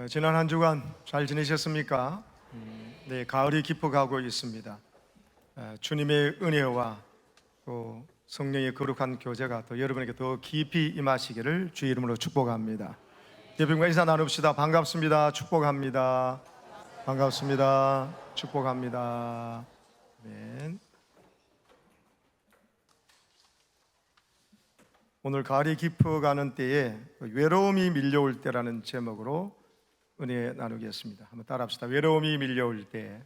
지난 한 주간 잘 지내셨습니까? 네, 가을이 깊어가고 있습니다. 주님의 은혜와 또 성령의 거룩한 교제가 또 여러분에게 더 깊이 임하시기를 주의 이름으로 축복합니다. 여러분과 인사 나눕시다. 반갑습니다. 축복합니다. 반갑습니다. 축복합니다. 네. 오늘 가을이 깊어가는 때에 외로움이 밀려올 때라는 제목으로 은혜 나누겠습니다. 한번 따라합시다. 외로움이 밀려올 때.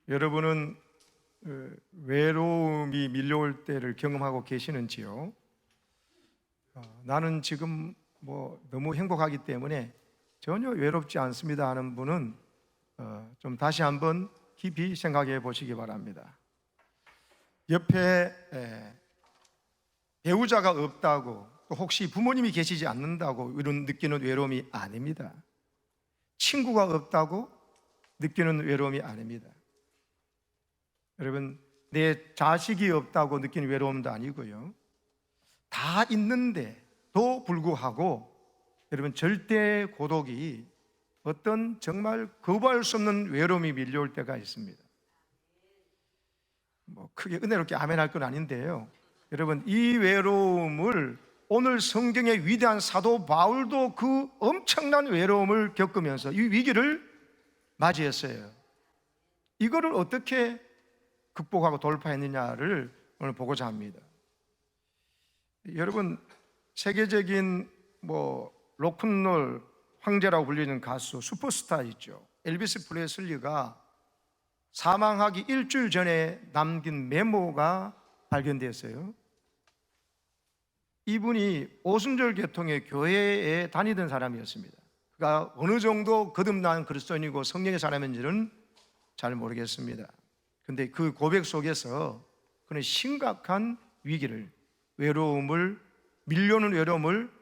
여러분은 외로움이 밀려올 때를 경험하고 계시는지요? 나는 지금 너무 행복하기 때문에 전혀 외롭지 않습니다 하는 분은 좀 다시 한번 깊이 생각해 보시기 바랍니다. 옆에 배우자가 없다고, 또 혹시 부모님이 계시지 않는다고 이런 느끼는 외로움이 아닙니다. 친구가 없다고 느끼는 외로움이 아닙니다. 여러분, 내 자식이 없다고 느끼는 외로움도 아니고요, 다 있는데도 불구하고 여러분, 절대 고독이 어떤 정말 거부할 수 없는 외로움이 밀려올 때가 있습니다. 크게 은혜롭게 아멘 할 건 아닌데요, 여러분, 이 외로움을 오늘 성경의 위대한 사도 바울도 그 엄청난 외로움을 겪으면서 이 위기를 맞이했어요. 이거를 어떻게 극복하고 돌파했느냐를 오늘 보고자 합니다. 여러분, 세계적인 로큰롤 황제라고 불리는 가수 슈퍼스타 있죠. 엘비스 프레슬리가 사망하기 일주일 전에 남긴 메모가 발견되었어요. 이분이 오순절 계통의 교회에 다니던 사람이었습니다. 그가 어느 정도 거듭난 그리스도인이고 성령의 사람인지는 잘 모르겠습니다. 그런데 그 고백 속에서 그는 심각한 위기를, 밀려오는 외로움을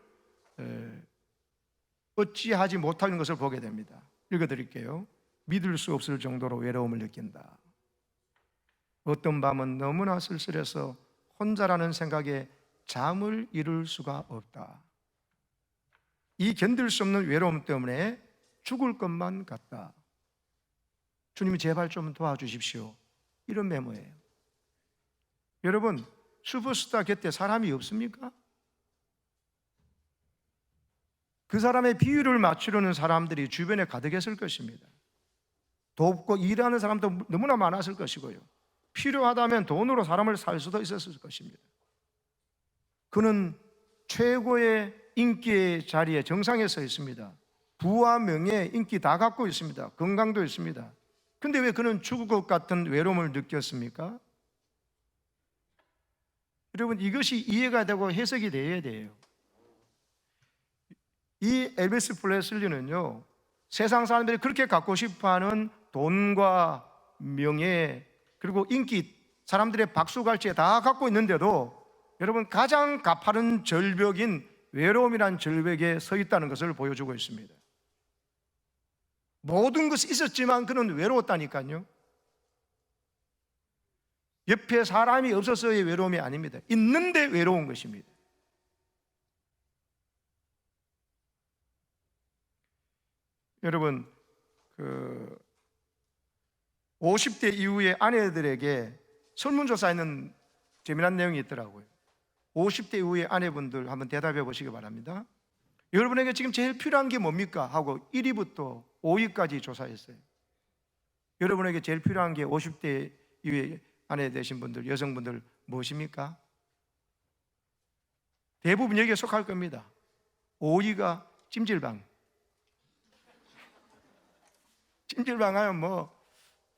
어찌하지 못하는 것을 보게 됩니다. 읽어드릴게요. 믿을 수 없을 정도로 외로움을 느낀다. 어떤 밤은 너무나 쓸쓸해서 혼자라는 생각에 잠을 이룰 수가 없다. 이 견딜 수 없는 외로움 때문에 죽을 것만 같다. 주님이 제발 좀 도와주십시오. 이런 메모예요. 여러분, 슈퍼스타 곁에 사람이 없습니까? 그 사람의 비유를 맞추려는 사람들이 주변에 가득했을 것입니다. 돕고 일하는 사람도 너무나 많았을 것이고요, 필요하다면 돈으로 사람을 살 수도 있었을 것입니다. 그는 최고의 인기의 자리에 정상에 서 있습니다. 부와 명예, 인기 다 갖고 있습니다. 건강도 있습니다. 근데 왜 그는 죽을 것 같은 외로움을 느꼈습니까? 여러분, 이것이 이해가 되고 해석이 되어야 돼요. 이 엘비스 프레슬리는요, 세상 사람들이 그렇게 갖고 싶어하는 돈과 명예, 그리고 인기, 사람들의 박수갈채 다 갖고 있는데도 여러분, 가장 가파른 절벽인 외로움이란 절벽에 서 있다는 것을 보여주고 있습니다. 모든 것이 있었지만 그는 외로웠다니까요. 옆에 사람이 없어서의 외로움이 아닙니다. 있는데 외로운 것입니다. 여러분, 50대 이후의 아내들에게 설문조사에는 재미난 내용이 있더라고요. 50대 이후의 아내분들 한번 대답해 보시기 바랍니다. 여러분에게 지금 제일 필요한 게 뭡니까? 하고 1위부터 5위까지 조사했어요. 여러분에게 제일 필요한 게 50대 이후의 아내 되신 분들, 여성분들 무엇입니까? 대부분 여기에 속할 겁니다. 5위가 찜질방. 찜질방 하면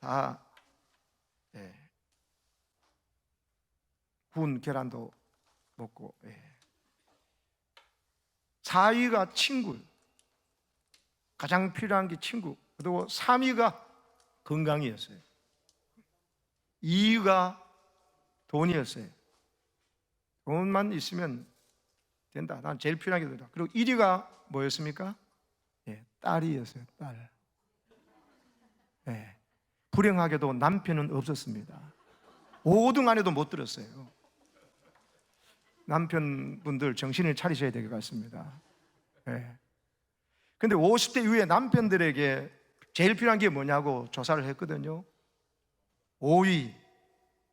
다 구운 계란도 먹고. 4위가 친구, 가장 필요한 게 친구. 그리고 3위가 건강이었어요. 2위가 돈이었어요. 돈만 있으면 된다. 난 제일 필요한 게 된다. 그리고 1위가 뭐였습니까? 딸이었어요. 딸. 불행하게도 남편은 없었습니다. 5등 안에도 못 들었어요. 남편분들 정신을 차리셔야 될 것 같습니다. 네. 근데 50대 이후에 남편들에게 제일 필요한 게 뭐냐고 조사를 했거든요. 5위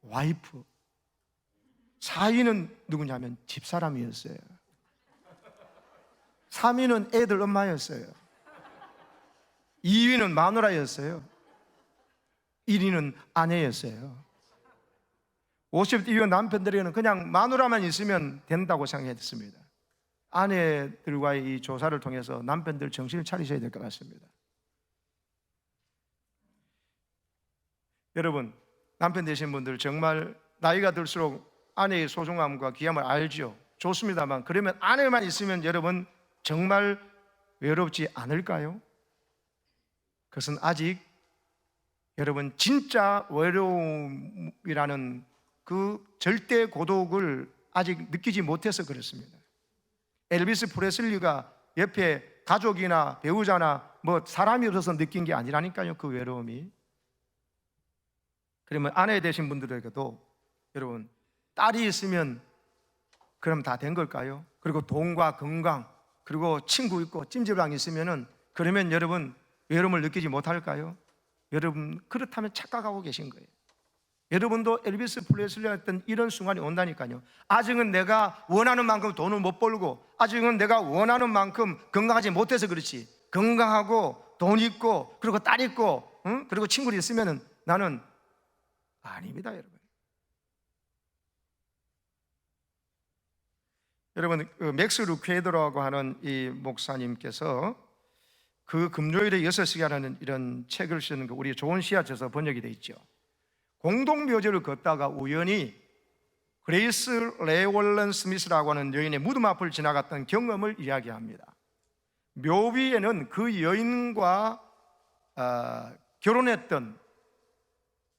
와이프, 4위는 누구냐면 집사람이었어요. 3위는 애들 엄마였어요. 2위는 마누라였어요. 1위는 아내였어요. 50대 이후 남편들에게는 그냥 마누라만 있으면 된다고 생각했습니다. 아내들과의 이 조사를 통해서 남편들 정신을 차리셔야 될 것 같습니다. 여러분, 남편 되신 분들 정말 나이가 들수록 아내의 소중함과 귀함을 알죠. 좋습니다만 그러면 아내만 있으면 여러분 정말 외롭지 않을까요? 그것은 아직 여러분 진짜 외로움이라는 그 절대 고독을 아직 느끼지 못해서 그렇습니다. 엘비스 프레슬리가 옆에 가족이나 배우자나 뭐 사람이 없어서 느낀 게 아니라니까요, 그 외로움이. 그러면 아내 되신 분들에게도 여러분 딸이 있으면 그럼 다 된 걸까요? 그리고 돈과 건강 그리고 친구 있고 찜질방 있으면은 그러면 여러분 외로움을 느끼지 못할까요? 여러분 그렇다면 착각하고 계신 거예요. 여러분도 엘비스 프레슬리가 했던 이런 순간이 온다니까요. 아직은 내가 원하는 만큼 돈을 못 벌고 아직은 내가 원하는 만큼 건강하지 못해서 그렇지, 건강하고 돈 있고 그리고 딸 있고 그리고 친구들이 있으면은 나는 아닙니다. 여러분 맥스 루케이더라고 하는 이 목사님께서 그 금요일에 6시간이라는 이런 책을 쓰는 거 우리 좋은 씨앗에서 번역이 되어 있죠. 공동묘지를 걷다가 우연히 그레이스 레이월런 스미스라고 하는 여인의 무덤 앞을 지나갔던 경험을 이야기합니다. 묘비에는 그 여인과 결혼했던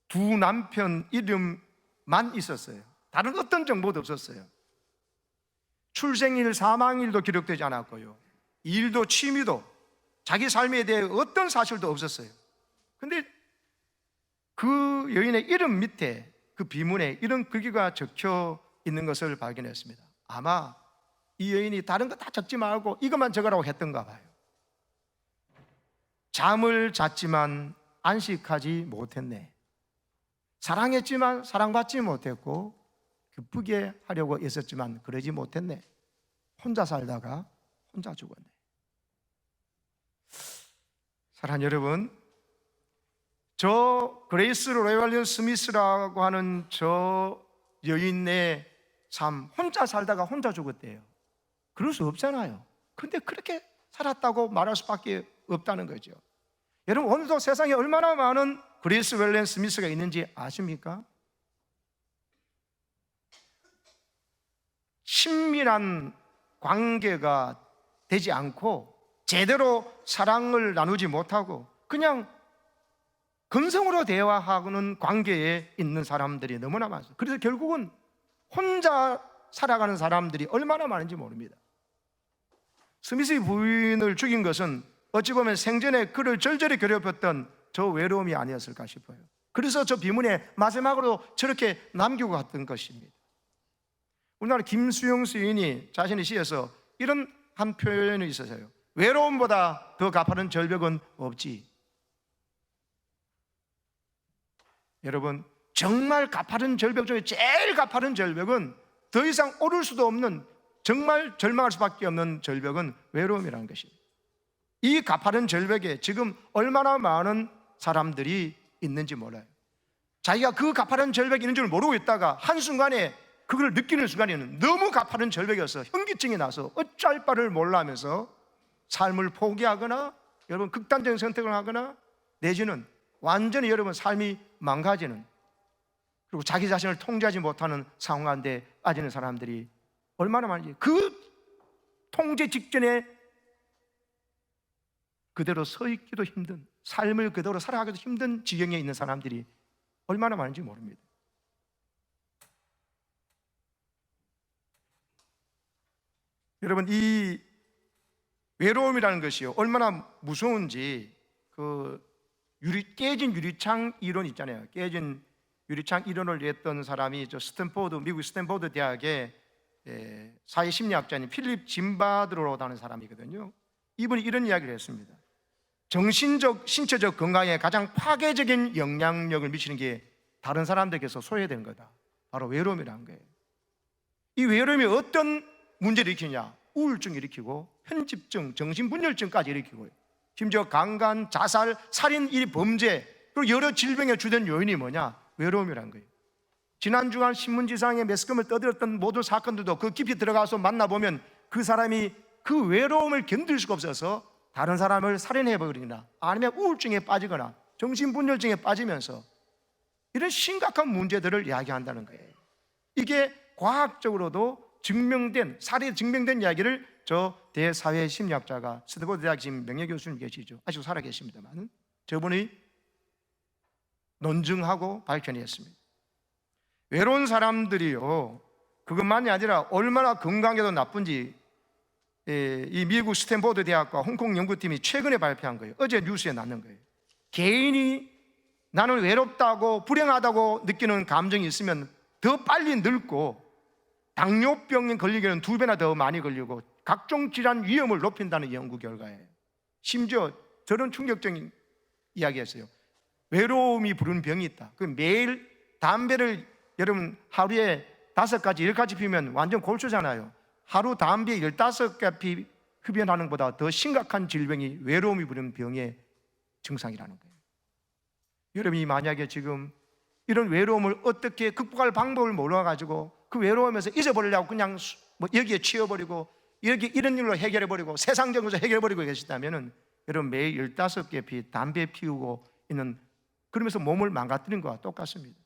두 남편 이름만 있었어요. 다른 어떤 정보도 없었어요. 출생일, 사망일도 기록되지 않았고요, 일도 취미도 자기 삶에 대해 어떤 사실도 없었어요. 근데 그 여인의 이름 밑에 그 비문에 이런 글귀가 적혀 있는 것을 발견했습니다. 아마 이 여인이 다른 거 다 적지 말고 이것만 적으라고 했던가 봐요. 잠을 잤지만 안식하지 못했네. 사랑했지만 사랑받지 못했고 기쁘게 하려고 애썼지만 그러지 못했네. 혼자 살다가 혼자 죽었네. 사랑하는 여러분, 저 그레이스 레이월런 스미스라고 하는 저 여인의 삶, 혼자 살다가 혼자 죽었대요. 그럴 수 없잖아요. 근데 그렇게 살았다고 말할 수밖에 없다는 거죠. 여러분, 오늘도 세상에 얼마나 많은 그레이스 레이월런 스미스가 있는지 아십니까? 친밀한 관계가 되지 않고 제대로 사랑을 나누지 못하고 그냥 근성으로 대화하는 관계에 있는 사람들이 너무나 많습니다. 그래서 결국은 혼자 살아가는 사람들이 얼마나 많은지 모릅니다. 스미스 부인을 죽인 것은 어찌 보면 생전에 그를 절절히 괴롭혔던 저 외로움이 아니었을까 싶어요. 그래서 저 비문에 마지막으로 저렇게 남기고 갔던 것입니다. 우리나라 김수영 시인이 자신의 시에서 이런 한 표현이 있어서요. 외로움보다 더 가파른 절벽은 없지. 여러분, 정말 가파른 절벽 중에 제일 가파른 절벽은 더 이상 오를 수도 없는, 정말 절망할 수밖에 없는 절벽은 외로움이라는 것입니다. 이 가파른 절벽에 지금 얼마나 많은 사람들이 있는지 몰라요. 자기가 그 가파른 절벽이 있는 줄 모르고 있다가 한순간에 그걸 느끼는 순간에는 너무 가파른 절벽이어서 현기증이 나서 어쩔 바를 몰라 하면서 삶을 포기하거나 여러분 극단적인 선택을 하거나 내지는 완전히 여러분 삶이 망가지는, 그리고 자기 자신을 통제하지 못하는 상황 가운데 빠지는 사람들이 얼마나 많은지, 그 통제 직전에 그대로 서 있기도 힘든, 삶을 그대로 살아가기도 힘든 지경에 있는 사람들이 얼마나 많은지 모릅니다. 여러분, 이 외로움이라는 것이요 얼마나 무서운지 그 깨진 유리창 이론 있잖아요. 깨진 유리창 이론을 냈던 사람이 저 스탠포드, 미국 스탠포드 대학의 사회 심리학자인 필립 짐바드로라는 사람이거든요. 이분이 이런 이야기를 했습니다. 정신적, 신체적 건강에 가장 파괴적인 영향력을 미치는 게 다른 사람들에게서 소외되는 거다. 바로 외로움이라는 거예요. 이 외로움이 어떤 문제를 일으키냐? 우울증 일으키고 편집증, 정신분열증까지 일으키고요. 심지어 강간, 자살, 살인, 이 범죄, 그리고 여러 질병의 주된 요인이 뭐냐? 외로움이라는 거예요. 지난 주간 신문지상에 매스컴을 떠들었던 모든 사건들도 그 깊이 들어가서 만나보면 그 사람이 그 외로움을 견딜 수가 없어서 다른 사람을 살인해버리거나 아니면 우울증에 빠지거나 정신분열증에 빠지면서 이런 심각한 문제들을 이야기한다는 거예요. 이게 과학적으로도 증명된, 사례 증명된 이야기를 저 대사회심리학자가 스탠포드 대학 지금 명예교수님 계시죠. 아직도 살아계십니다만 저분이 논증하고 밝혀냈습니다. 외로운 사람들이요, 그것만이 아니라 얼마나 건강에도 나쁜지 이 미국 스탠포드 대학과 홍콩 연구팀이 최근에 발표한 거예요. 어제 뉴스에 났는 거예요. 개인이 나는 외롭다고 불행하다고 느끼는 감정이 있으면 더 빨리 늙고 당뇨병에 걸리기는 2배나 더 많이 걸리고 각종 질환 위험을 높인다는 연구 결과예요. 심지어 저런 충격적인 이야기였어요. 외로움이 부르는 병이 있다. 그 매일 담배를 여러분 하루에 5가지, 10가지 피우면 완전 골수잖아요. 하루 담배 15개 흡연하는 것보다 더 심각한 질병이 외로움이 부르는 병의 증상이라는 거예요. 여러분이 만약에 지금 이런 외로움을 어떻게 극복할 방법을 몰라가지고 그 외로움에서 잊어버리려고 그냥 뭐 여기에 치여버리고 이렇게 이런 일로 해결해버리고 세상적으로 해결해버리고 계시다면 여러분 매일 15개 담배 피우고 있는, 그러면서 몸을 망가뜨리는 것과 똑같습니다.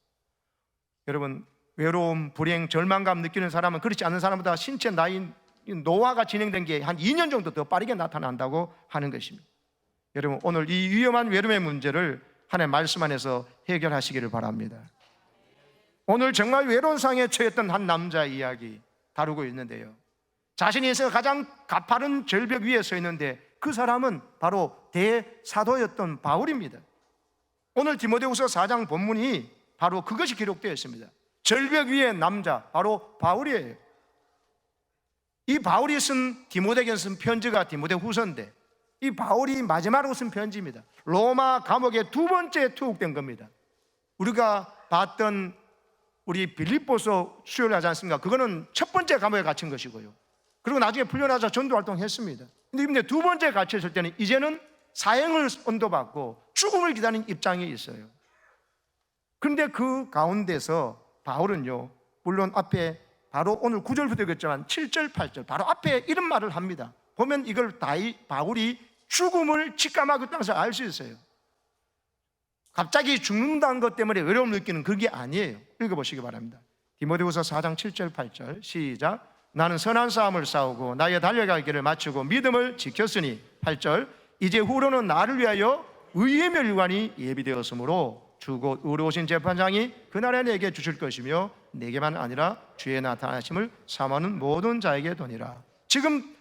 여러분 외로움, 불행, 절망감 느끼는 사람은 그렇지 않은 사람보다 신체 나이 노화가 진행된 게 한 2년 정도 더 빠르게 나타난다고 하는 것입니다. 여러분 오늘 이 위험한 외로움의 문제를 하나님의 말씀 안에서 해결하시기를 바랍니다. 오늘 정말 외로운 상황에 처했던 한 남자의 이야기 다루고 있는데요, 자신이 인생의 가장 가파른 절벽 위에 서 있는데 그 사람은 바로 대사도였던 바울입니다. 오늘 디모데후서 4장 본문이 바로 그것이 기록되어 있습니다. 절벽 위의 남자, 바로 바울이에요. 이 바울이 쓴 디모데에게 쓴 편지가 디모데후서인데 이 바울이 마지막으로 쓴 편지입니다. 로마 감옥에 2번째 투옥된 겁니다. 우리가 봤던 우리 빌립보서 수요를 하지 않습니까? 그거는 첫 번째 감옥에 갇힌 것이고요. 그리고 나중에 풀려나서 전도활동했습니다. 근데 2번째 갇혔을 때는 이제는 사형을 언도받고 죽음을 기다리는 입장에 있어요. 그런데 그 가운데서 바울은요, 물론 앞에 바로 오늘 9절부터 읽었지만 7절, 8절 바로 앞에 이런 말을 합니다. 보면 이걸 바울이 죽음을 직감하고 있다는 것을 알 수 있어요. 갑자기 죽는다는 것 때문에 외로움을 느끼는 그게 아니에요. 읽어보시기 바랍니다. 디모데후서 4장 7절 8절 시작. 나는 선한 싸움을 싸우고 나의 달려갈 길을 마치고 믿음을 지켰으니 8절 이제 후로는 나를 위하여 의의 멸관이 예비되었으므로 주곧 의로우신 재판장이 그날에 내게 주실 것이며 내게만 아니라 주의 나타나심을 사모하는 모든 자에게 도니라. 지금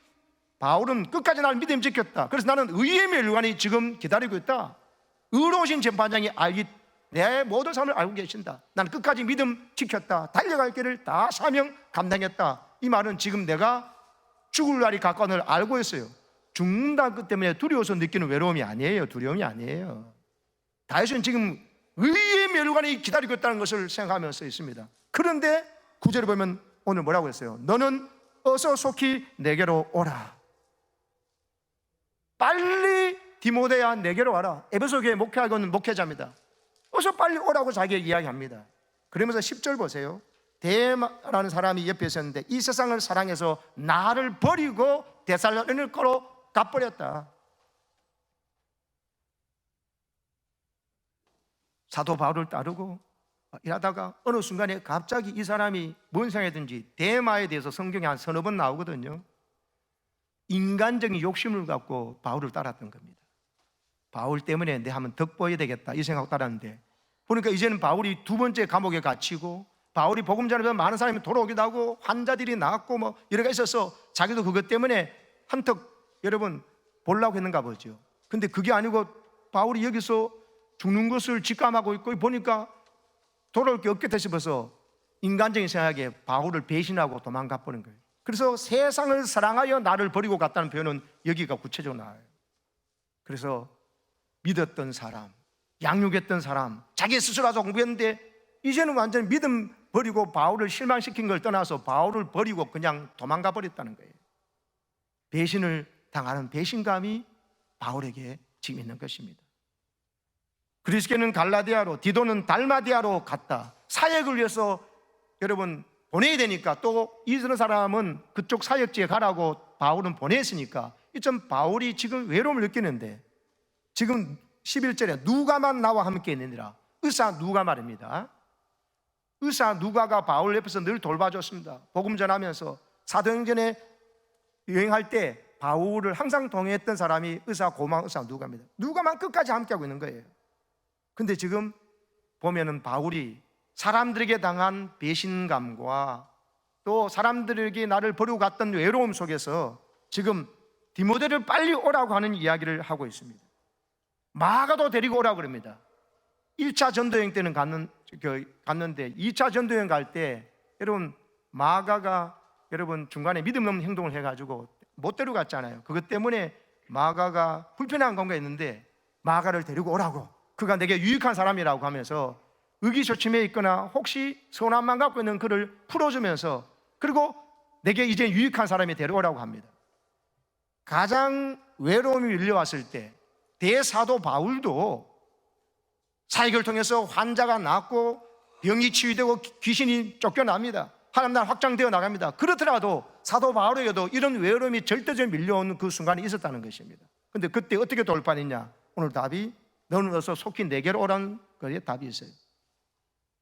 바울은 끝까지 나를 믿음 지켰다. 그래서 나는 의의 멸관이 지금 기다리고 있다. 의로우신 재판장이 내 모든 삶을 알고 계신다. 나는 끝까지 믿음 지켰다. 달려갈 길을 다 사명 감당했다. 이 말은 지금 내가 죽을 날이 가까운 걸 알고 있어요. 죽는다 그 때문에 두려워서 느끼는 외로움이 아니에요. 두려움이 아니에요. 다윗은 지금 의의 멸관이 기다리고 있다는 것을 생각하면서 있습니다. 그런데 9절에 보면 오늘 뭐라고 했어요? 너는 어서 속히 내게로 오라. 빨리 디모데야 내게로 와라. 에베소 교회 목회하고 있는 목회자입니다. 어서 빨리 오라고 자기에게 이야기합니다. 그러면서 10절 보세요. 데마라는 사람이 옆에 있었는데 이 세상을 사랑해서 나를 버리고 데살로니가를 거로 가버렸다. 사도 바울을 따르고 일하다가 어느 순간에 갑자기 이 사람이 뭔 생각이든지 데마에 대해서 성경에 한 서너 번 나오거든요. 인간적인 욕심을 갖고 바울을 따랐던 겁니다. 바울 때문에 내 한번 덕보여야 되겠다 이 생각하고 따랐는데 보니까 이제는 바울이 2번째 감옥에 갇히고 바울이 복음 전하면서 많은 사람이 돌아오기도 하고 환자들이 나았고 뭐 여러 가지 있어서 자기도 그것 때문에 한턱 여러분 보려고 했는가 보죠. 근데 그게 아니고 바울이 여기서 죽는 것을 직감하고 있고 보니까 돌아올 게 없게 되셔서 인간적인 생각에 바울을 배신하고 도망가 버린 거예요. 그래서 세상을 사랑하여 나를 버리고 갔다는 표현은 여기가 구체적으로 나와요. 그래서 믿었던 사람, 양육했던 사람, 자기 스스로 와서 공부했는데 이제는 완전히 믿음 버리고 바울을 실망시킨 걸 떠나서 바울을 버리고 그냥 도망가 버렸다는 거예요. 배신을 당하는 배신감이 바울에게 지금 있는 것입니다. 그리스도는 갈라디아로, 디도는 달마디아로 갔다. 사역을 위해서 여러분 보내야 되니까, 또 이스라엘 사람은 그쪽 사역지에 가라고 바울은 보냈으니까 이점 바울이 지금 외로움을 느끼는데, 지금 11절에 누가만 나와 함께 있느니라. 의사 누가 말입니다. 의사 누가가 바울 옆에서 늘 돌봐줬습니다. 복음 전하면서 사도행전에 여행할 때 바울을 항상 동행했던 사람이 의사 고마 의사 누가입니다. 누가만 끝까지 함께하고 있는 거예요. 근데 지금 보면은 바울이 사람들에게 당한 배신감과 또 사람들에게 나를 버리고 갔던 외로움 속에서 지금 디모데를 빨리 오라고 하는 이야기를 하고 있습니다. 마가도 데리고 오라고 그럽니다. 1차 전도여행 때는 갔는데 2차 전도여행 갈 때 여러분 마가가 여러분 중간에 믿음 없는 행동을 해가지고 못 데려갔잖아요. 그것 때문에 마가가 불편한 건가 했는데 마가를 데리고 오라고, 그가 내게 유익한 사람이라고 하면서 의기소침해 있거나 혹시 선함만 갖고 있는 그를 풀어주면서, 그리고 내게 이제 유익한 사람이 데려오라고 합니다. 가장 외로움이 밀려왔을 때 대사도 바울도 사역을 통해서 환자가 낫고 병이 치유되고 귀신이 쫓겨납니다. 하나님 나라 확장되어 나갑니다. 그렇더라도 사도 바울에게도 이런 외로움이 절대적으로 밀려오는 그 순간이 있었다는 것입니다. 근데 그때 어떻게 돌파했냐? 오늘 답이 너는 어서 속히 내게로 오라는 거에 답이 있어요.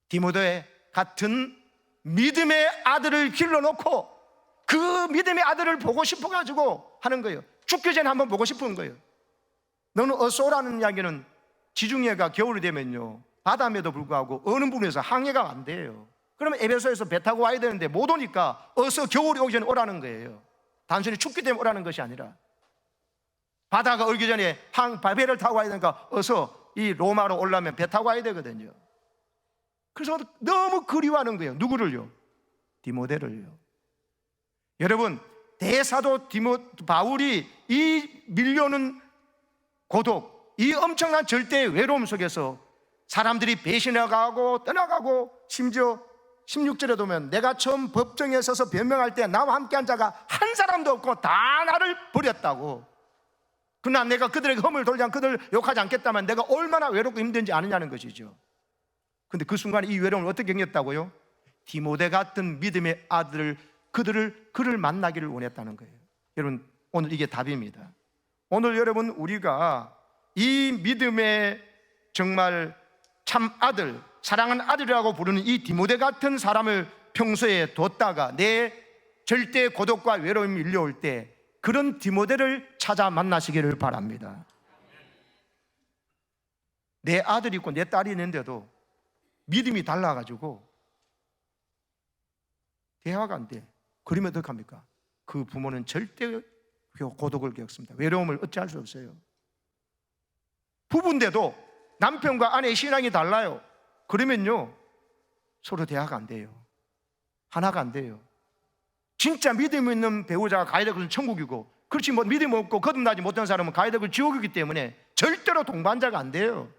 디모데 같은 믿음의 아들을 길러놓고 그 믿음의 아들을 보고 싶어가지고 하는 거예요. 죽기 전에 한번 보고 싶은 거예요. 너는 어서 오라는 이야기는 지중해가 겨울이 되면요 바다임에도 불구하고 어느 부분에서 항해가 안 돼요. 그러면 에베소에서 배 타고 와야 되는데 못 오니까 어서 겨울이 오기 전에 오라는 거예요. 단순히 춥기 때문에 오라는 것이 아니라 바다가 얼기 전에 배를 타고 와야 되니까 어서 이 로마로 오려면 배 타고 와야 되거든요. 그래서 너무 그리워하는 거예요. 누구를요? 디모데를요. 여러분 대사도 바울이 이 밀려오는 고독, 이 엄청난 절대의 외로움 속에서 사람들이 배신해가고 떠나가고, 심지어 16절에 보면 내가 처음 법정에 서서 변명할 때 나와 함께한 자가 한 사람도 없고 다 나를 버렸다고. 그러나 내가 그들에게 흠을 돌지 않고 그들을 욕하지 않겠다면 내가 얼마나 외롭고 힘든지 아느냐는 것이죠. 근데 그 순간에 이 외로움을 어떻게 겪었다고요? 디모데 같은 믿음의 아들을 그를 만나기를 원했다는 거예요. 여러분 오늘 이게 답입니다. 오늘 여러분 우리가 이 믿음의 정말 참 아들, 사랑하는 아들이라고 부르는 이 디모데 같은 사람을 평소에 뒀다가 내 절대 고독과 외로움이 밀려올 때 그런 디모데를 찾아 만나시기를 바랍니다. 내 아들이 있고 내 딸이 있는데도 믿음이 달라가지고 대화가 안 돼. 그러면 어떡합니까? 그 부모는 절대 고독을 겪습니다. 외로움을 어찌할 수 없어요. 부부인데도 남편과 아내의 신앙이 달라요. 그러면요 서로 대화가 안 돼요. 하나가 안 돼요. 진짜 믿음 있는 배우자가 가야 될 것은 천국이고, 그렇지 뭐 믿음 없고 거듭나지 못한 사람은 가야 될 것은 지옥이기 때문에 절대로 동반자가 안 돼요.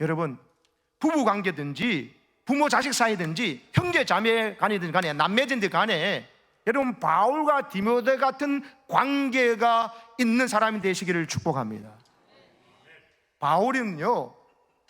여러분 부부 관계든지 부모 자식 사이든지 형제 자매 간이든 간에 남매든지 간에 여러분 바울과 디모데 같은 관계가 있는 사람이 되시기를 축복합니다. 바울은요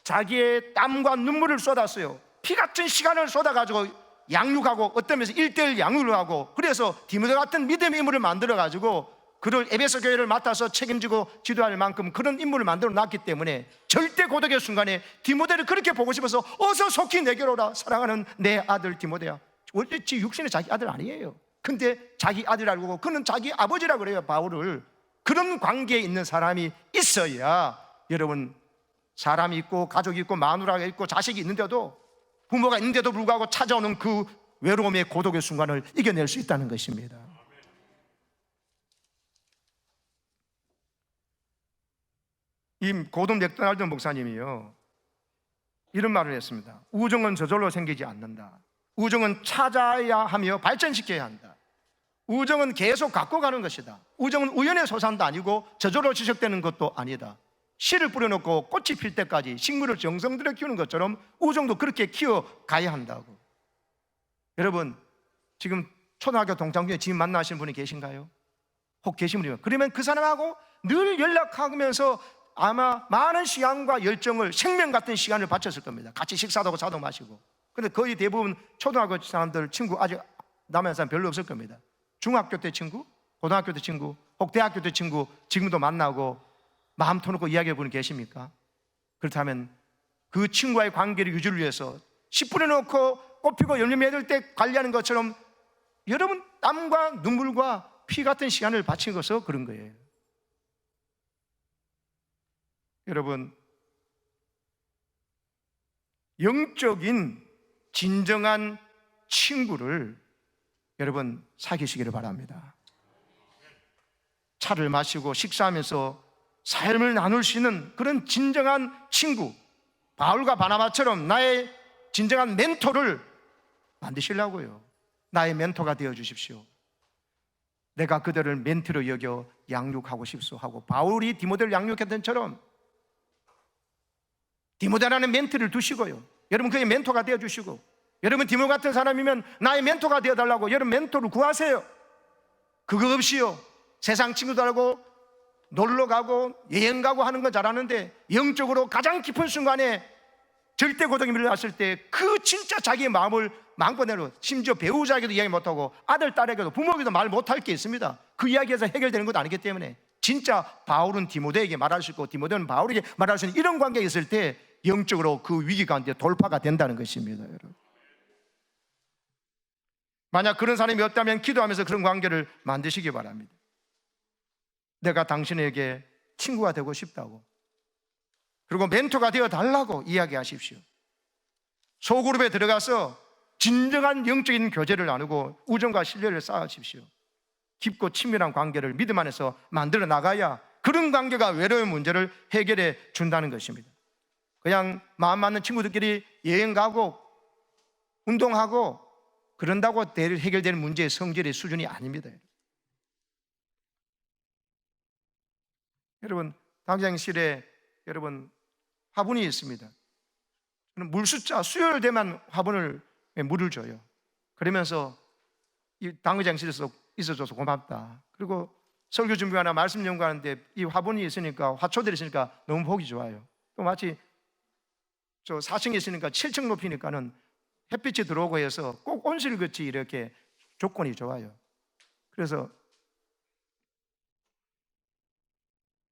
자기의 땀과 눈물을 쏟았어요. 피같은 시간을 쏟아가지고 양육하고 어떤 면에서 1:1 양육을 하고, 그래서 디모데 같은 믿음의 인물을 만들어가지고 그를 에베소 교회를 맡아서 책임지고 지도할 만큼 그런 인물을 만들어 놨기 때문에 절대 고독의 순간에 디모데를 그렇게 보고 싶어서 어서 속히 내게로 오라, 사랑하는 내 아들 디모데야. 원래 육신의 자기 아들 아니에요. 근데 자기 아들이라고 하고 그는 자기 아버지라고 그래요. 바울을. 그런 관계에 있는 사람이 있어야 여러분 사람이 있고 가족이 있고 마누라가 있고 자식이 있는데도, 부모가 있는데도 불구하고 찾아오는 그 외로움의 고독의 순간을 이겨낼 수 있다는 것입니다. 이 고든 맥도날드 목사님이요 이런 말을 했습니다. 우정은 저절로 생기지 않는다. 우정은 찾아야 하며 발전시켜야 한다. 우정은 계속 갖고 가는 것이다. 우정은 우연의 소산도 아니고 저절로 지적되는 것도 아니다. 씨를 뿌려놓고 꽃이 필 때까지 식물을 정성 들여 키우는 것처럼 우정도 그렇게 키워가야 한다고. 여러분, 지금 초등학교 동창 중에 지금 만나시는 분이 계신가요? 혹 계신 분이면, 그러면 그 사람하고 늘 연락하면서 아마 많은 시간과 열정을, 생명 같은 시간을 바쳤을 겁니다. 같이 식사도 하고 차도 마시고. 근데 거의 대부분 초등학교 사람들 친구 아직 남은 사람 별로 없을 겁니다. 중학교 때 친구, 고등학교 때 친구, 혹 대학교 때 친구 지금도 만나고 마음 터놓고 이야기해 보는 계십니까? 그렇다면 그 친구와의 관계를 유지를 위해서 씨 뿌려놓고 꽃 피고 열매 맺을 때 관리하는 것처럼 여러분 땀과 눈물과 피 같은 시간을 바친 것은 그런 거예요. 여러분, 영적인 진정한 친구를 여러분 사귀시기를 바랍니다. 차를 마시고 식사하면서 삶을 나눌 수 있는 그런 진정한 친구, 바울과 바나바처럼 나의 진정한 멘토를 만드시려고요. 나의 멘토가 되어 주십시오. 내가 그들을 멘토로 여겨 양육하고 싶소 하고 바울이 디모데를 양육했던 처럼 디모데라는 멘토를 두시고요, 여러분 그의 멘토가 되어 주시고, 여러분 디모데 같은 사람이면 나의 멘토가 되어 달라고 여러분 멘토를 구하세요. 그거 없이요 세상 친구들하고 놀러 가고 여행 가고 하는 건 잘하는데 영적으로 가장 깊은 순간에 절대 고통이 일어났을 때 그 진짜 자기의 마음을 마음껏대로, 심지어 배우자에게도 이야기 못하고 아들, 딸에게도, 부모에게도 말 못할 게 있습니다. 그 이야기에서 해결되는 것도 아니기 때문에 진짜 바울은 디모데에게 말할 수 있고 디모데는 바울에게 말할 수 있는 이런 관계가 있을 때 영적으로 그 위기 가운데 돌파가 된다는 것입니다. 여러분, 만약 그런 사람이 없다면 기도하면서 그런 관계를 만드시기 바랍니다. 내가 당신에게 친구가 되고 싶다고, 그리고 멘토가 되어 달라고 이야기하십시오. 소그룹에 들어가서 진정한 영적인 교제를 나누고 우정과 신뢰를 쌓으십시오. 깊고 친밀한 관계를 믿음 안에서 만들어 나가야 그런 관계가 외로움의 문제를 해결해 준다는 것입니다. 그냥 마음 맞는 친구들끼리 여행 가고 운동하고 그런다고 해결되는 문제의 성질의 수준이 아닙니다. 여러분, 당장실에 여러분 화분이 있습니다. 물 숫자 수요일되면 화분을 물을 줘요. 그러면서 이 당의장실에서 있어줘서 고맙다. 그리고 설교 준비하나 말씀 연구하는데 이 화분이 있으니까, 화초들이 있으니까 너무 보기 좋아요. 또 마치 저 4층에 있으니까 7층 높이니까는 햇빛이 들어오고 해서 꼭 온실같이 이렇게 조건이 좋아요. 그래서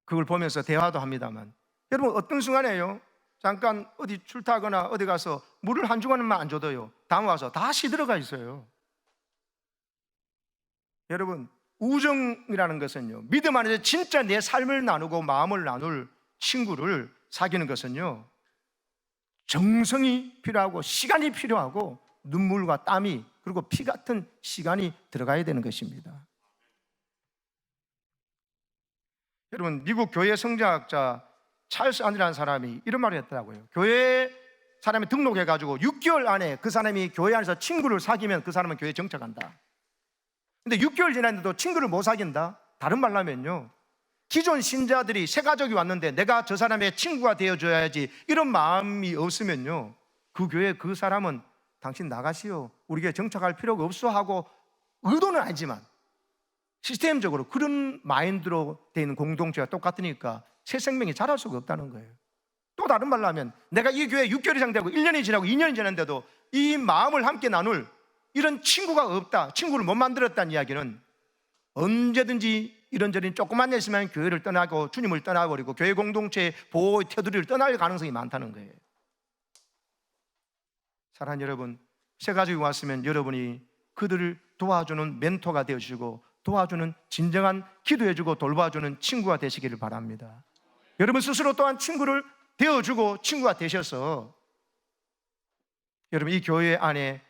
그걸 보면서 대화도 합니다만, 여러분 어떤 순간에요 잠깐 어디 출타하거나 어디 가서 물을 한 주간만 안 줘도요 다음 와서 다 시들어가 있어요. 여러분, 우정이라는 것은요, 믿음 안에서 진짜 내 삶을 나누고 마음을 나눌 친구를 사귀는 것은요 정성이 필요하고 시간이 필요하고 눈물과 땀이, 그리고 피 같은 시간이 들어가야 되는 것입니다. 여러분, 미국 교회 성장학자 찰스 안이라는 사람이 이런 말을 했더라고요. 교회 사람이 등록해가지고 6개월 안에 그 사람이 교회 안에서 친구를 사귀면 그 사람은 교회에 정착한다. 근데 6개월 지났는데도 친구를 못 사귄다? 다른 말로 하면요, 기존 신자들이 새 가족이 왔는데 내가 저 사람의 친구가 되어줘야지 이런 마음이 없으면요 그 교회 그 사람은 당신 나가시오, 우리 교회 정착할 필요가 없어 하고, 의도는 아니지만 시스템적으로 그런 마인드로 되어 있는 공동체가 똑같으니까 새 생명이 자랄 수가 없다는 거예요. 또 다른 말로 하면 내가 이 교회에 6개월이 상대하고 1년이 지나고 2년이 지났는데도 이 마음을 함께 나눌 이런 친구가 없다, 친구를 못 만들었다는 이야기는 언제든지 이런저런 조금만 있으면 교회를 떠나고 주님을 떠나버리고 교회 공동체의 보호의 테두리를 떠날 가능성이 많다는 거예요. 사랑하는 여러분, 새 가족이 왔으면 여러분이 그들을 도와주는 멘토가 되어주시고 도와주는, 진정한 기도해주고 돌봐주는 친구가 되시기를 바랍니다. 여러분 스스로 또한 친구를 되어주고 친구가 되셔서 여러분 이 교회 안에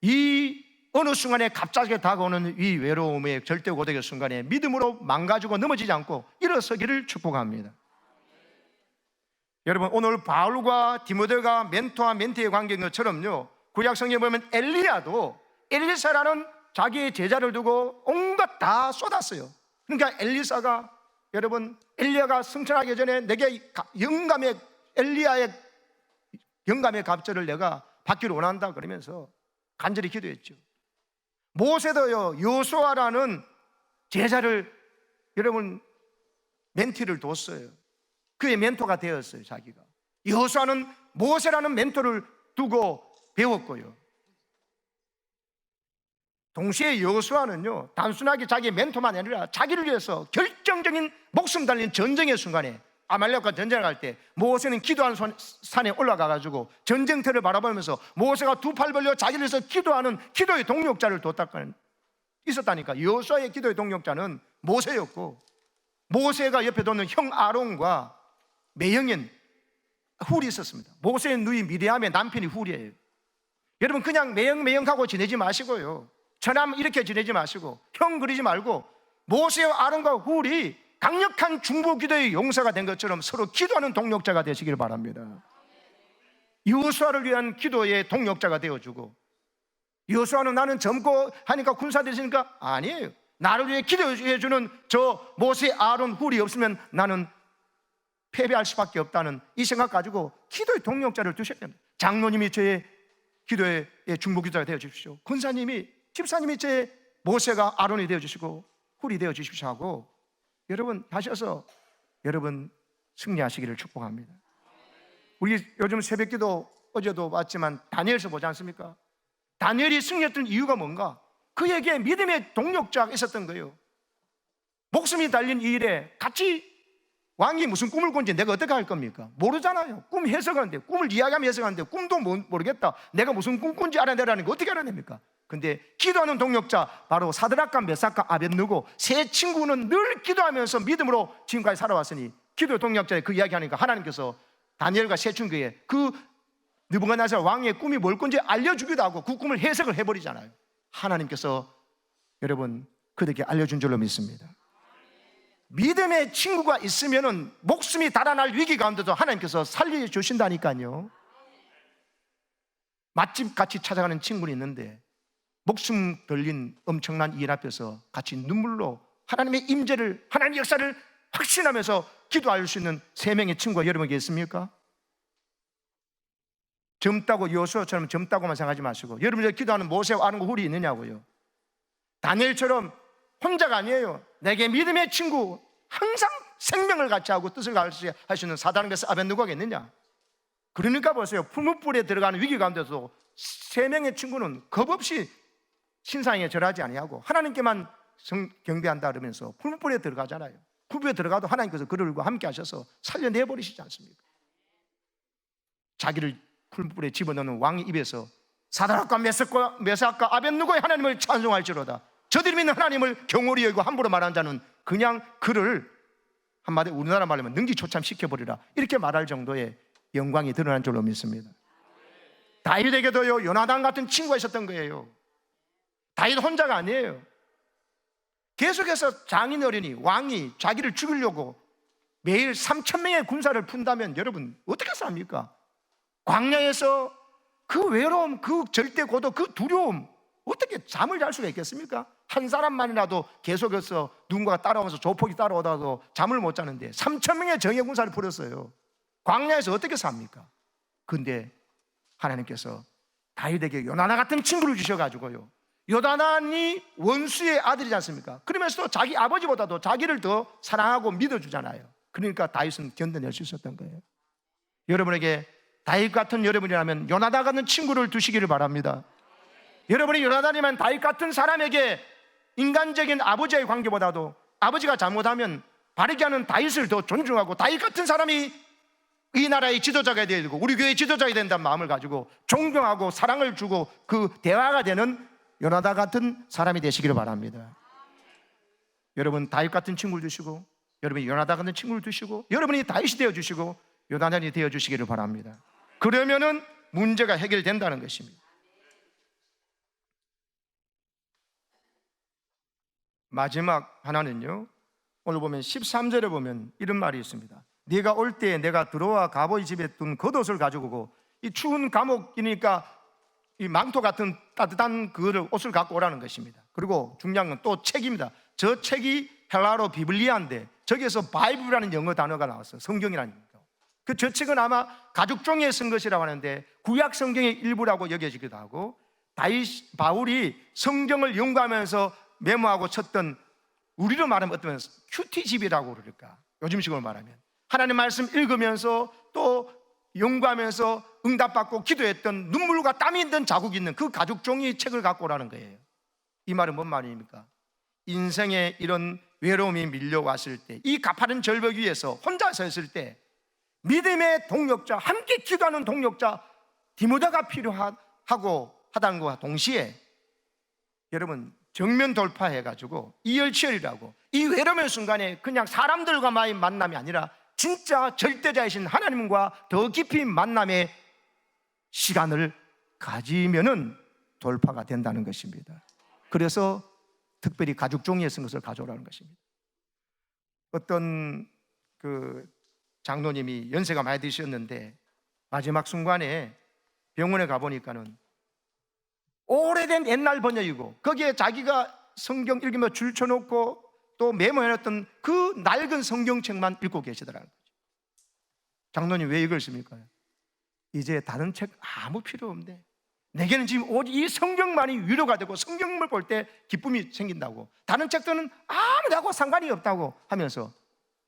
이 어느 순간에 갑자기 다가오는 이 외로움의 절대 고독의 순간에 믿음으로 망가지고 넘어지지 않고 일어서기를 축복합니다. 여러분, 오늘 바울과 디모데가 멘토와 멘티의 관계인 것처럼요, 구약 성경에 보면 엘리야도 엘리사라는 자기의 제자를 두고 온갖 다 쏟았어요. 그러니까 엘리사가, 여러분, 엘리야가 승천하기 전에 내게 영감의, 엘리야의 영감의 갑절을 내가 받기를 원한다 그러면서 간절히 기도했죠. 모세도요, 여호수아라는 제자를, 여러분, 멘티를 뒀어요. 그의 멘토가 되었어요. 자기가. 여호수아는 모세라는 멘토를 두고 배웠고요. 동시에 여호수아는요, 단순하게 자기의 멘토만 아니라 자기를 위해서 결정적인 목숨 달린 전쟁의 순간에, 아말렉과 전쟁을 할 때 모세는 기도하는 산에 올라가가지고 전쟁터를 바라보면서 모세가 두 팔 벌려 자기를 위해서 기도하는 기도의 동력자를 있었다니까. 여호수아의 기도의 동력자는 모세였고, 모세가 옆에 뒀는 형 아론과 매형인 훌이 있었습니다. 모세의 누이 미리암의 남편이 훌이에요. 여러분, 그냥 매형하고 지내지 마시고요, 처남 이렇게 지내지 마시고 형 그리지 말고, 모세와 아론과 훌이 강력한 중보 기도의 용사가 된 것처럼 서로 기도하는 동력자가 되시길 바랍니다. 여호수아를 위한 기도의 동력자가 되어주고, 여호수아는 나는 젊고 하니까 군사 되시니까, 아니에요. 나를 위해 기도해주는 저 모세, 아론, 훌이 없으면 나는 패배할 수밖에 없다는 이 생각 가지고 기도의 동력자를 두셔야 됩니다. 장로님이 저의 기도의 중보 기도가 되어 주십시오. 군사님이, 집사님이 제 모세가 아론이 되어 주시고 훌이 되어 주십시오 하고, 여러분 하셔서 여러분 승리하시기를 축복합니다. 우리 요즘 새벽기도 어제도 봤지만 다니엘서 보지 않습니까? 다니엘이 승리했던 이유가 뭔가? 그에게 믿음의 동력자가 있었던 거예요. 목숨이 달린 이 일에 같이, 왕이 무슨 꿈을 꾼지 내가 어떻게 할 겁니까? 모르잖아요. 꿈 해석하는데, 꿈을 이야기하면 해석하는데 꿈도 모르겠다. 내가 무슨 꿈 꾼지 알아내라는 거 어떻게 알아냅니까? 근데 기도하는 동력자, 바로 사드락과 메삭과 아벳느고 세 친구는 늘 기도하면서 믿음으로 지금까지 살아왔으니, 기도의 동력자의 그 이야기하니까 하나님께서 다니엘과 세 친구에 그 느부갓네살 왕의 꿈이 뭘 건지 알려주기도 하고 그 꿈을 해석을 해버리잖아요. 하나님께서 여러분 그들에게 알려준 줄로 믿습니다. 믿음의 친구가 있으면은 목숨이 달아날 위기 가운데도 하나님께서 살려주신다니까요. 맛집 같이 찾아가는 친구는 있는데 목숨 걸린 엄청난 일 앞에서 같이 눈물로 하나님의 임재를, 하나님의 역사를 확신하면서 기도할 수 있는 세 명의 친구가 여러분에게 있습니까? 젊다고 여호수아처럼 젊다고만 생각하지 마시고, 여러분이 기도하는 모세와 아론과 훌이 있느냐고요. 다니엘처럼 혼자가 아니에요. 내게 믿음의 친구, 항상 생명을 같이 하고 뜻을 같이 할 수 있는 사단에게서 아벳느고가 있느냐? 그러니까 보세요, 풀무불에 들어가는 위기 가운데서 세 명의 친구는 겁없이 신상에 절하지 아니하고 하나님께만 경배한다 그러면서 풀무불에 들어가잖아요. 굴부에 들어가도 하나님께서 그들과 함께 하셔서 살려내버리시지 않습니까? 자기를 풀무불에 집어넣는 왕의 입에서 사드락과 메삭과 아벳느고의 하나님을 찬송할지로다. 저들이 믿는 하나님을 경홀히 여기고 함부로 말하는 자는 그냥 그를 한마디 우리나라 말로 하면 능지초참시켜버리라, 이렇게 말할 정도의 영광이 드러난 줄로 믿습니다. 다윗에게도요, 요나단 같은 친구가 있었던 거예요. 다윗 혼자가 아니에요. 계속해서 장인어른이, 왕이 자기를 죽이려고 매일 3,000명의 군사를 푼다면 여러분 어떻게 삽니까? 광야에서 그 외로움, 그 절대 고독, 그 두려움, 어떻게 잠을 잘 수가 있겠습니까? 한 사람만이라도 계속해서 누군가가 따라오면서 조폭이 따라오다도 잠을 못 자는데 3,000명의 정예 군사를 풀었어요. 광야에서 어떻게 삽니까? 근데 하나님께서 다윗에게 요나단 같은 친구를 주셔가지고요, 요나단이 원수의 아들이지 않습니까? 그러면서도 자기 아버지보다도 자기를 더 사랑하고 믿어주잖아요. 그러니까 다윗은 견뎌낼 수 있었던 거예요. 여러분에게 다윗 같은 여러분이라면 요나단 같은 친구를 두시기를 바랍니다. 여러분이 요나단이면 다윗 같은 사람에게 인간적인 아버지의 관계보다도 아버지가 잘못하면 바르게 하는 다윗을 더 존중하고, 다윗 같은 사람이 이 나라의 지도자가 되어야 되고 우리 교회의 지도자가 된다는 마음을 가지고 존경하고 사랑을 주고 그 대화가 되는 요나단 같은 사람이 되시기를 바랍니다. 여러분 다윗 같은 친구를 두시고, 여러분이 요나단 같은 친구를 두시고, 여러분이 다윗이 되어주시고 요나단이 되어주시기를 바랍니다. 그러면은 문제가 해결된다는 것입니다. 마지막 하나는요, 오늘 보면 13절에 보면 이런 말이 있습니다. 네가 올 때 내가 들어와 가보이 집에 둔 겉옷을 가지고 오고, 이 추운 감옥이니까 이 망토 같은 따뜻한 그거를 옷을 갖고 오라는 것입니다. 그리고 중요한 건 또 책입니다. 저 책이 헬라어로 비블리아인데 저기에서 바이블이라는 영어 단어가 나왔어요. 성경이라는 거. 저 책은 아마 가죽 종이에 쓴 것이라고 하는데 구약 성경의 일부라고 여겨지기도 하고, 바울이 성경을 연구하면서 메모하고 쳤던, 우리로 말하면 어떤 큐티집이라고 그럴까, 요즘식으로 말하면 하나님 말씀 읽으면서 또 연구하면서 응답받고 기도했던 눈물과 땀이 있는 자국이 있는 그 가죽 종이 책을 갖고 오라는 거예요. 이 말은 뭔 말입니까? 인생에 이런 외로움이 밀려왔을 때, 이 가파른 절벽 위에서 혼자 서 있을 때 믿음의 동력자, 함께 기도하는 동력자 디모데가 필요하고 하다는 것과 동시에, 여러분 정면 돌파해가지고 이열치열이라고, 이 외로움의 순간에 그냥 사람들과만의 만남이 아니라 진짜 절대자이신 하나님과 더 깊이 만남의 시간을 가지면은 돌파가 된다는 것입니다. 그래서 특별히 가죽 종이에 쓴 것을 가져오라는 것입니다. 어떤 그 장로님이 연세가 많이 드셨는데 마지막 순간에 병원에 가보니까는 오래된 옛날 번역이고, 거기에 자기가 성경 읽으며 줄 쳐놓고 또 메모해놨던 그 낡은 성경책만 읽고 계시더라는 거죠. 장로님 왜 이걸 씁니까? 이제 다른 책 아무 필요 없네, 내게는 지금 오직 이 성경만이 위로가 되고 성경을 볼 때 기쁨이 생긴다고, 다른 책들은 아무하고 상관이 없다고 하면서,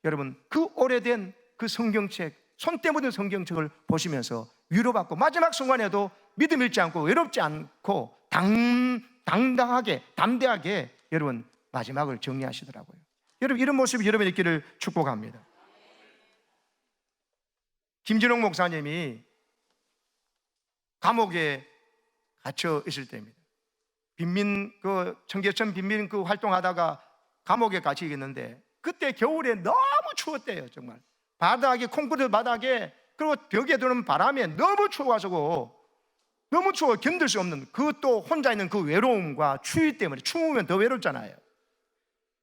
여러분 그 오래된 그 성경책, 손때 묻은 성경책을 보시면서 위로받고 마지막 순간에도 믿음 잃지 않고 외롭지 않고 당당하게 담대하게 여러분 마지막을 정리하시더라고요. 여러분 이런 모습이 여러분이 있기를 축복합니다. 김진홍 목사님이 감옥에 갇혀 있을 때입니다. 청계천 빈민 활동하다가 감옥에 갇혀 있는데, 그때 겨울에 너무 추웠대요. 정말 바닥에, 콘크리트 바닥에, 그리고 벽에 드는 바람에 너무 추워가지고, 너무 추워 견딜 수 없는, 그것도 혼자 있는 그 외로움과 추위 때문에, 추우면 더 외롭잖아요.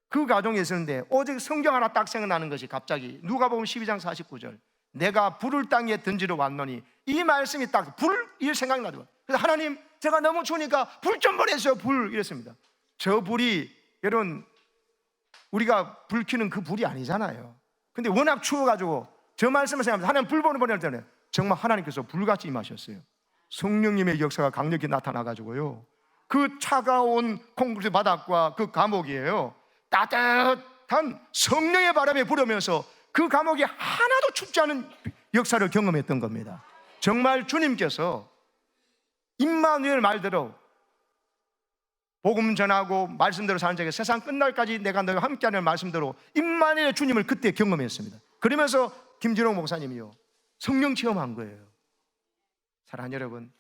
그 가정에 있었는데 오직 성경 하나 딱 생각나는 것이, 갑자기 누가복음 12장 49절 내가 불을 땅에 던지러 왔노니, 이 말씀이 딱 불이 생각이 나더라고요. 그래서 하나님 제가 너무 추우니까 불 좀 보내주세요, 불, 이랬습니다. 저 불이 여러분 우리가 불 켜는 그 불이 아니잖아요. 근데 워낙 추워가지고 저 말씀을 생각하면서 하나님 불 보낼 때는 정말 하나님께서 불같이 임하셨어요. 성령님의 역사가 강력히 나타나가지고요, 그 차가운 콘크리트 바닥과 그 감옥이에요, 따뜻한 성령의 바람이 불으면서 그 감옥이 하나도 춥지 않은 역사를 경험했던 겁니다. 정말 주님께서 임마누엘 말대로 복음 전하고 말씀대로 사는 자에게 세상 끝날까지 내가 너와 함께하는 말씀대로 임마누엘 주님을 그때 경험했습니다. 그러면서 김진홍 목사님이요 성령 체험한 거예요. 사랑하는 여러분,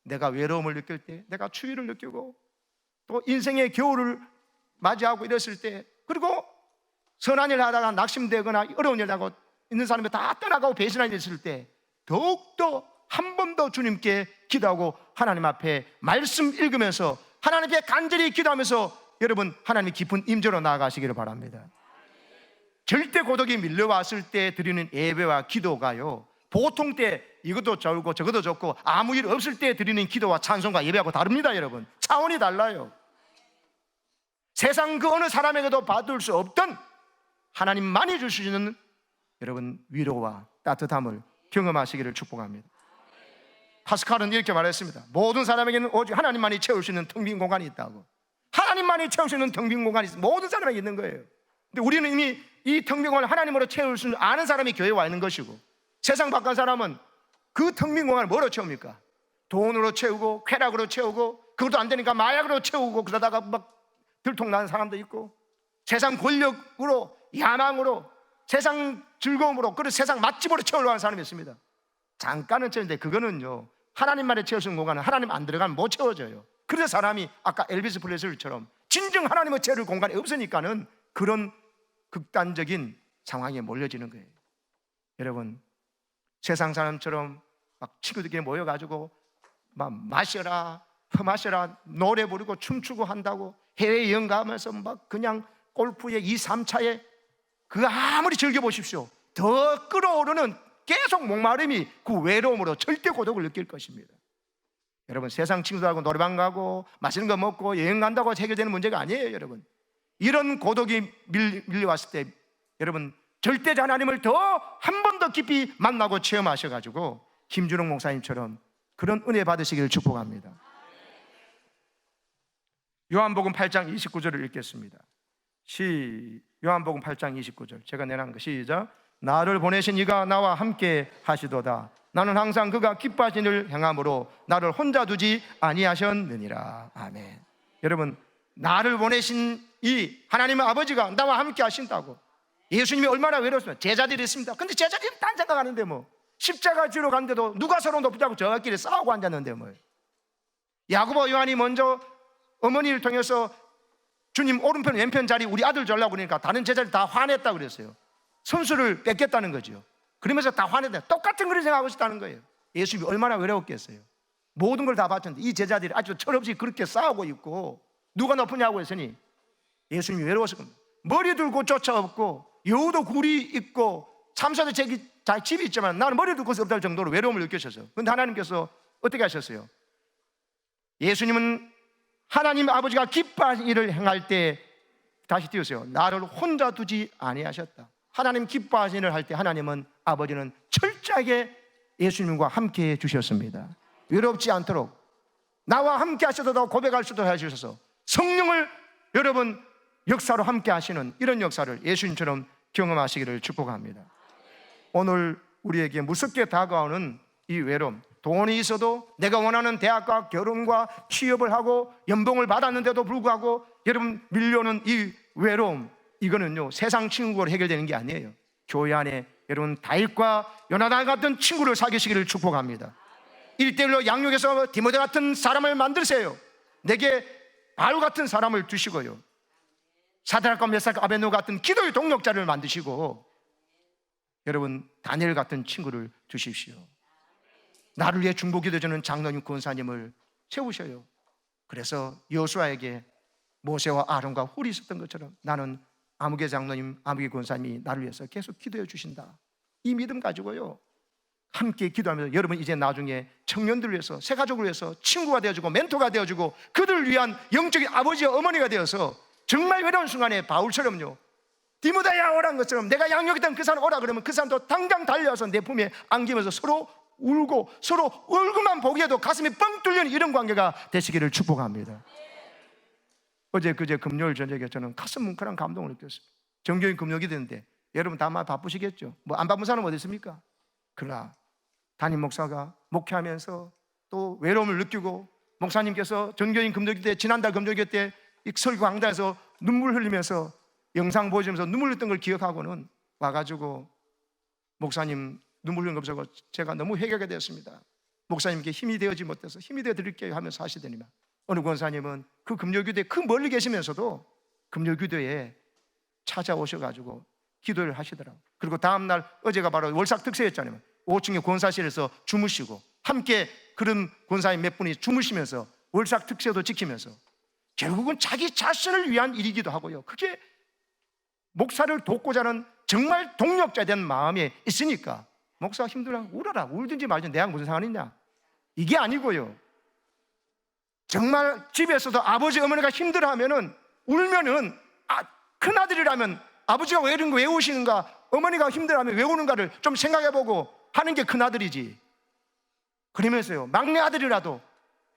내가 외로움을 느낄 때, 내가 추위를 느끼고 또 인생의 겨울을 맞이하고 이랬을 때, 그리고 선한 일 하다가 낙심되거나 어려운 일 하고 있는 사람이 다 떠나가고 배신한 일 있을 때, 더욱더 한 번 더 주님께 기도하고 하나님 앞에 말씀 읽으면서 하나님께 간절히 기도하면서 여러분 하나님의 깊은 임재로 나아가시기를 바랍니다. 절대 고독이 밀려왔을 때 드리는 예배와 기도가요, 보통 때 이것도 좋고 저것도 좋고 아무 일 없을 때 드리는 기도와 찬송과 예배하고 다릅니다. 여러분 차원이 달라요. 세상 그 어느 사람에게도 받을 수 없던 하나님만이 주시는 여러분 위로와 따뜻함을 경험하시기를 축복합니다. 파스칼은 이렇게 말했습니다. 모든 사람에게는 오직 하나님만이 채울 수 있는 텅 빈 공간이 있다고. 하나님만이 채울 수 있는 텅 빈 공간이 모든 사람에게 있는 거예요. 근데 우리는 이미 이 텅 빈 공간을 하나님으로 채울 수 아는 사람이 교회에 와 있는 것이고, 세상 바깥 사람은 그 텅 빈 공간을 뭐로 채웁니까? 돈으로 채우고 쾌락으로 채우고, 그것도 안 되니까 마약으로 채우고, 그러다가 막 들통나는 사람도 있고, 세상 권력으로, 야망으로, 세상 즐거움으로, 그리고 세상 맛집으로 채우려고 하는 사람이 있습니다. 잠깐은 채우는데 그거는요, 하나님만이 채울 수 있는 공간은 하나님 안 들어가면 못 채워져요. 그래서 사람이 아까 엘비스 프레슬리처럼 진정 하나님을 채울 공간이 없으니까는 그런 극단적인 상황에 몰려지는 거예요. 여러분 세상 사람처럼 막 친구들끼리 모여가지고 막 마셔라 퍼마셔라 노래 부르고 춤추고 한다고 해외여행 가면서 막 그냥 골프에 2, 3차에 그거 아무리 즐겨보십시오, 더 끌어오르는 계속 목마름이 그 외로움으로 절대 고독을 느낄 것입니다. 여러분, 세상 친구들하고 노래방 가고 맛있는 거 먹고 여행 간다고 해결되는 문제가 아니에요. 여러분, 이런 고독이 밀려왔을 때 여러분 절대자 하나님을 더 한 번 더 깊이 만나고 체험하셔가지고 김준홍 목사님처럼 그런 은혜 받으시기를 축복합니다. 요한복음 8장 29절을 읽겠습니다. 요한복음 8장 29절 제가 내놓은 거 시작. 나를 보내신 이가 나와 함께 하시도다. 나는 항상 그가 기뻐하신 일을 행함으로 나를 혼자 두지 아니하셨느니라. 아멘. 여러분, 나를 보내신 이 하나님의 아버지가 나와 함께 하신다고. 예수님이 얼마나 외로웠으면 제자들이 있습니다. 근데 제자들이 딴 생각하는데 뭐 십자가 지러 갔는데도 누가 서로 높이자고 저끼리 싸우고 앉았는데 뭐. 야고보 요한이 먼저 어머니를 통해서 주님 오른편 왼편 자리 우리 아들 주려고 그러니까 다른 제자들이 다 화냈다 그랬어요. 선수를 뺏겠다는 거죠. 그러면서 다 화냈다. 똑같은 그런 생각하고 있다는 거예요. 예수님이 얼마나 외로웠겠어요. 모든 걸 다 바쳤는데 이 제자들이 아주 철없이 그렇게 싸우고 있고 누가 높으냐고 했으니 예수님이 외로워서 머리 들고 쫓아왔고 여우도 굴이 있고 참새도 자기 집이 있지만 나는 머리 들고 없을 정도로 외로움을 느끼셨어요. 그런데 하나님께서 어떻게 하셨어요? 예수님은 하나님 아버지가 기뻐하신 일을 행할 때 다시 띄우세요. 나를 혼자 두지 아니하셨다. 하나님 기뻐하신 일을 할 때 하나님은 아버지는 철저하게 예수님과 함께 해주셨습니다. 외롭지 않도록 나와 함께 하셔도 고백할 수도 해주셔서 성령을 여러분 역사로 함께 하시는 이런 역사를 예수님처럼 경험하시기를 축복합니다. 오늘 우리에게 무섭게 다가오는 이 외로움, 돈이 있어도 내가 원하는 대학과 결혼과 취업을 하고 연봉을 받았는데도 불구하고 여러분 밀려오는 이 외로움, 이거는요 세상 친구로 해결되는 게 아니에요. 교회 안에 여러분 다윗과 요나단 같은 친구를 사귀시기를 축복합니다. 1대1로 양육해서 디모데 같은 사람을 만드세요. 내게 바울 같은 사람을 두시고요, 사드락과 메삭과 아베노 같은 기도의 동력자를 만드시고 여러분 다니엘 같은 친구를 두십시오. 나를 위해 중보기도해주는 장로님 권사님을 세우셔요. 그래서 여호수아에게 모세와 아론과 홀이 있었던 것처럼 나는 아무개 장로님, 아무개 권사님이 나를 위해서 계속 기도해 주신다. 이 믿음 가지고요 함께 기도하면서 여러분 이제 나중에 청년들을 위해서, 새 가족을 위해서 친구가 되어주고 멘토가 되어주고 그들을 위한 영적인 아버지와 어머니가 되어서 정말 외로운 순간에 바울처럼요 디모데야 오란 것처럼 내가 양육했던 그 사람 오라 그러면 그 사람도 당장 달려와서 내 품에 안기면서 서로 울고 서로 얼굴만 보기에도 가슴이 뻥 뚫리는 이런 관계가 되시기를 축복합니다. 어제 그제 금요일 저녁에 저는 가슴 뭉클한 감동을 느꼈어요. 정교인 금요일이 되는데 여러분 다만 바쁘시겠죠. 뭐 안 바쁜 사람 어디 있습니까? 그러나 담임 목사가 목회하면서 또 외로움을 느끼고 목사님께서 정교인 금요일 때 지난달 금요일 때 이 설교 강단에서 눈물 흘리면서 영상 보여주면서 눈물 흘렸던 걸 기억하고는 와가지고 목사님 눈물 흘린 거 보고 제가 너무 회개가 되었습니다. 목사님께 힘이 되어지 못해서 힘이 되어 드릴게요 하면서 하시더니만 어느 권사님은 그 금요교대에 그 멀리 계시면서도 금요교대에 찾아오셔가지고 기도를 하시더라고요. 그리고 다음날 어제가 바로 월삭 특세였잖아요. 5층의 권사실에서 주무시고 함께 그런 권사님 몇 분이 주무시면서 월삭 특세도 지키면서 결국은 자기 자신을 위한 일이기도 하고요, 그게 목사를 돕고자 하는 정말 동력자에 대한 마음이 있으니까 목사가 힘들면 울어라, 울든지 말든지 내가 무슨 상관이냐, 이게 아니고요, 정말 집에서도 아버지 어머니가 힘들어하면은 울면은 큰아들이라면 아버지가 왜 이런 거 왜 우시는가, 어머니가 힘들어하면 왜 우는가를 좀 생각해보고 하는 게 큰아들이지. 그러면서요 막내 아들이라도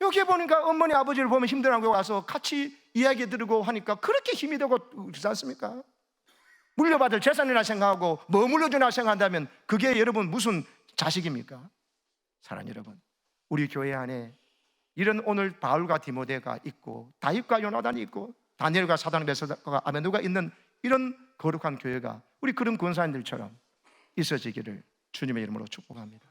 여기 보니까 어머니 아버지를 보면 힘들어하고 와서 같이 이야기 들고 하니까 그렇게 힘이 되고 그렇지 않습니까? 물려받을 재산이라 생각하고 뭐 물려주나 생각한다면 그게 여러분 무슨 자식입니까? 사랑하는 여러분, 우리 교회 안에 이런 오늘 바울과 디모데가 있고 다윗과 요나단이 있고 다니엘과 사드락 메삭과 아베노가 있는 이런 거룩한 교회가 우리 그런 권사님들처럼 있어지기를 주님의 이름으로 축복합니다.